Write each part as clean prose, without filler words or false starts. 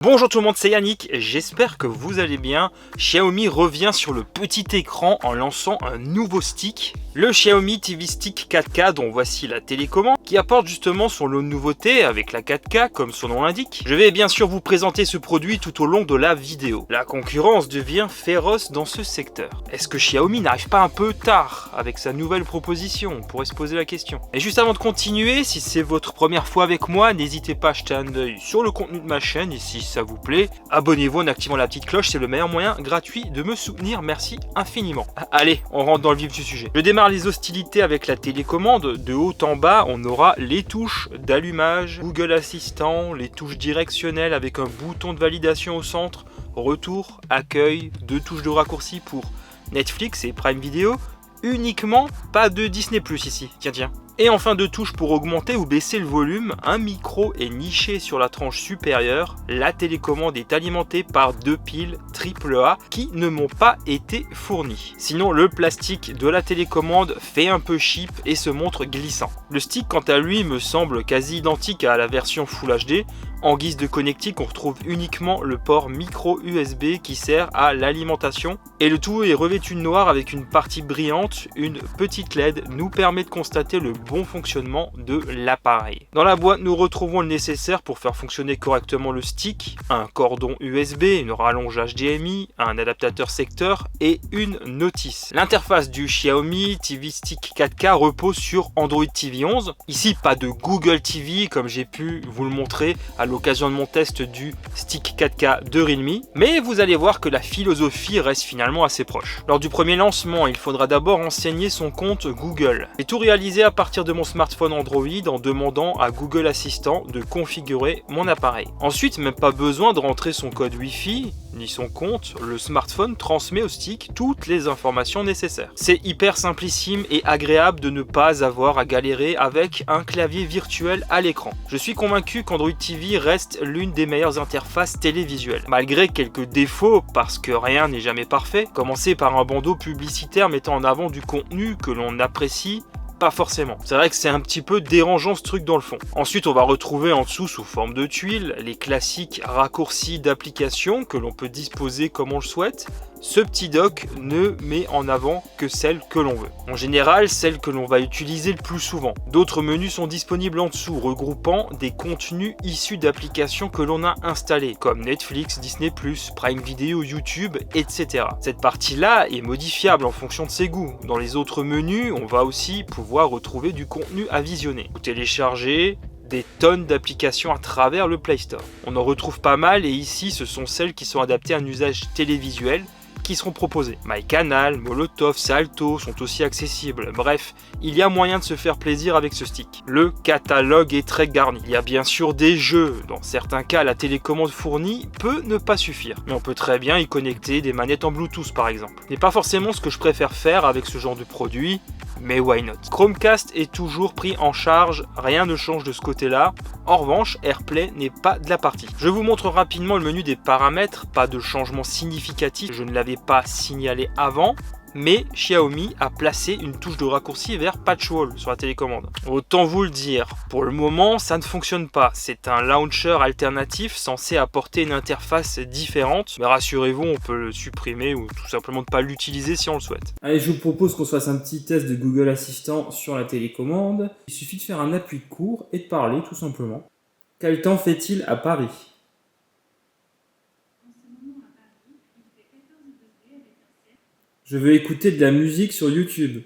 Bonjour tout le monde, c'est Yannick, j'espère que vous allez bien. Xiaomi revient sur le petit écran en lançant un nouveau stick, le Xiaomi TV Stick 4K dont voici la télécommande, qui apporte justement son lot de nouveautés avec la 4K comme son nom l'indique. Je vais bien sûr vous présenter ce produit tout au long de la vidéo. La concurrence devient féroce dans ce secteur. Est-ce que Xiaomi n'arrive pas un peu tard avec sa nouvelle proposition? On pourrait se poser la question. Et juste avant de continuer, si c'est votre première fois avec moi, n'hésitez pas à jeter un œil sur le contenu de ma chaîne et si ça vous plaît, abonnez-vous en activant la petite cloche, c'est le meilleur moyen gratuit de me soutenir, merci infiniment. Allez, on rentre dans le vif du sujet. Je démarre les hostilités avec la télécommande. De haut en bas, on aura les touches d'allumage, Google Assistant, les touches directionnelles avec un bouton de validation au centre, retour, accueil, 2 touches de raccourci pour Netflix et Prime Video, uniquement pas de Disney Plus ici, tiens. Et enfin 2 touches pour augmenter ou baisser le volume, un micro est niché sur la tranche supérieure, la télécommande est alimentée par 2 piles AAA qui ne m'ont pas été fournies. Sinon le plastique de la télécommande fait un peu cheap et se montre glissant. Le stick quant à lui me semble quasi identique à la version Full HD. En guise de connectique, on retrouve uniquement le port micro USB qui sert à l'alimentation et le tout est revêtu de noir avec une partie brillante. Une petite LED nous permet de constater le bon fonctionnement de l'appareil. Dans la boîte, nous retrouvons le nécessaire pour faire fonctionner correctement le stick, un cordon USB, une rallonge HDMI, un adaptateur secteur et une notice. L'interface du Xiaomi TV Stick 4K repose sur Android TV 11. Ici, pas de Google TV comme j'ai pu vous le montrer à l'occasion de mon test du Stick 4K de Realme, mais vous allez voir que la philosophie reste finalement assez proche. Lors du premier lancement, il faudra d'abord renseigner son compte Google. J'ai tout réalisé à partir de mon smartphone Android en demandant à Google Assistant de configurer mon appareil. Ensuite, même pas besoin de rentrer son code Wi-Fi ni son compte, le smartphone transmet au stick toutes les informations nécessaires. C'est hyper simplissime et agréable de ne pas avoir à galérer avec un clavier virtuel à l'écran. Je suis convaincu qu'Android TV reste l'une des meilleures interfaces télévisuelles, malgré quelques défauts parce que rien n'est jamais parfait. Commencer par un bandeau publicitaire mettant en avant du contenu que l'on apprécie, pas forcément. C'est vrai que c'est un petit peu dérangeant ce truc dans le fond. Ensuite, on va retrouver en dessous sous forme de tuiles les classiques raccourcis d'application que l'on peut disposer comme on le souhaite. Ce petit dock ne met en avant que celle que l'on veut. En général, celle que l'on va utiliser le plus souvent. D'autres menus sont disponibles en dessous, regroupant des contenus issus d'applications que l'on a installées, comme Netflix, Disney+, Prime Video, YouTube, etc. Cette partie-là est modifiable en fonction de ses goûts. Dans les autres menus, on va aussi pouvoir retrouver du contenu à visionner, ou télécharger des tonnes d'applications à travers le Play Store. On en retrouve pas mal et ici, ce sont celles qui sont adaptées à un usage télévisuel qui seront proposés. MyCanal, Molotov, Salto sont aussi accessibles. Bref, il y a moyen de se faire plaisir avec ce stick. Le catalogue est très garni. Il y a bien sûr des jeux. Dans certains cas, la télécommande fournie peut ne pas suffire. Mais on peut très bien y connecter des manettes en Bluetooth par exemple. Ce n'est pas forcément ce que je préfère faire avec ce genre de produit, mais why not? Chromecast est toujours pris en charge, rien ne change de ce côté-là. En revanche, AirPlay n'est pas de la partie. Je vous montre rapidement le menu des paramètres, pas de changement significatif, je ne l'avais pas signalé avant, mais Xiaomi a placé une touche de raccourci vers Patchwall sur la télécommande. Autant vous le dire, pour le moment ça ne fonctionne pas. C'est un launcher alternatif censé apporter une interface différente, mais rassurez-vous, on peut le supprimer ou tout simplement ne pas l'utiliser si on le souhaite. Allez, je vous propose qu'on se fasse un petit test de Google Assistant sur la télécommande. Il suffit de faire un appui court et de parler tout simplement. Quel temps fait-il à Paris ? Je veux écouter de la musique sur YouTube.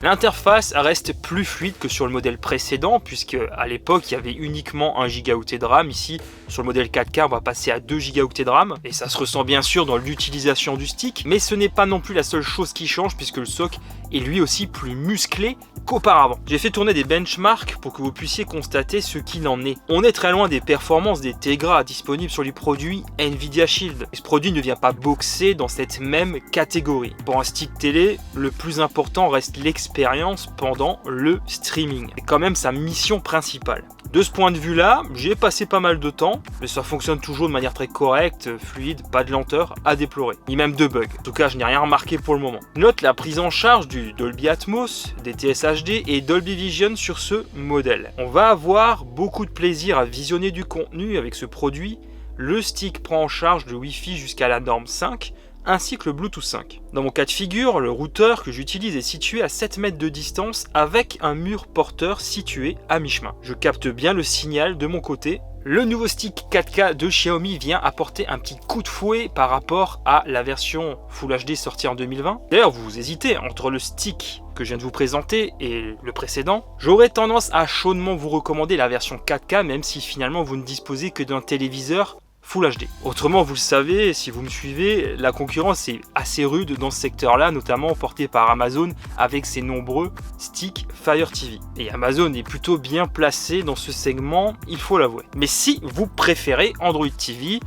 L'interface reste plus fluide que sur le modèle précédent puisque à l'époque il y avait uniquement 1 gigaoctet de RAM. Ici sur le modèle 4K on va passer à 2 gigaoctets de RAM et ça se ressent bien sûr dans l'utilisation du stick, mais ce n'est pas non plus la seule chose qui change puisque le SoC est lui aussi plus musclé qu'auparavant. J'ai fait tourner des benchmarks pour que vous puissiez constater ce qu'il en est. On est très loin des performances des Tegra disponibles sur les produits Nvidia Shield. Et ce produit ne vient pas boxer dans cette même catégorie. Pour un stick télé, le plus important reste l'expérience pendant le streaming. C'est quand même sa mission principale. De ce point de vue-là, j'ai passé pas mal de temps, mais ça fonctionne toujours de manière très correcte, fluide, pas de lenteur à déplorer, ni même de bugs. En tout cas, je n'ai rien remarqué pour le moment. Note la prise en charge du Dolby Atmos, des TSHD et Dolby Vision sur ce modèle. On va avoir beaucoup de plaisir à visionner du contenu avec ce produit. Le stick prend en charge le Wi-Fi jusqu'à la norme 5, ainsi que le Bluetooth 5. Dans mon cas de figure, le routeur que j'utilise est situé à 7 mètres de distance avec un mur porteur situé à mi-chemin. Je capte bien le signal de mon côté. Le nouveau stick 4K de Xiaomi vient apporter un petit coup de fouet par rapport à la version Full HD sortie en 2020. D'ailleurs, vous hésitez entre le stick que je viens de vous présenter et le précédent. J'aurais tendance à chaudement vous recommander la version 4K, même si finalement vous ne disposez que d'un téléviseur Full HD. Autrement, vous le savez, si vous me suivez, la concurrence est assez rude dans ce secteur-là, notamment portée par Amazon avec ses nombreux sticks Fire TV. Et Amazon est plutôt bien placé dans ce segment, il faut l'avouer. Mais si vous préférez Android TV,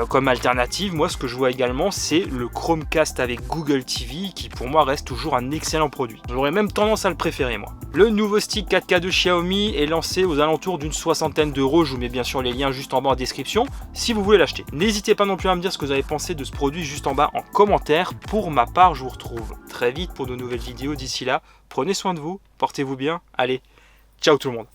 comme alternative, moi ce que je vois également c'est le Chromecast avec Google TV qui pour moi reste toujours un excellent produit. J'aurais même tendance à le préférer moi. Le nouveau stick 4K de Xiaomi est lancé aux alentours d'une 60aine d'euros, je vous mets bien sûr les liens juste en bas en description si vous voulez l'acheter. N'hésitez pas non plus à me dire ce que vous avez pensé de ce produit juste en bas en commentaire. Pour ma part, je vous retrouve très vite pour de nouvelles vidéos. D'ici là, prenez soin de vous, portez-vous bien, allez, ciao tout le monde.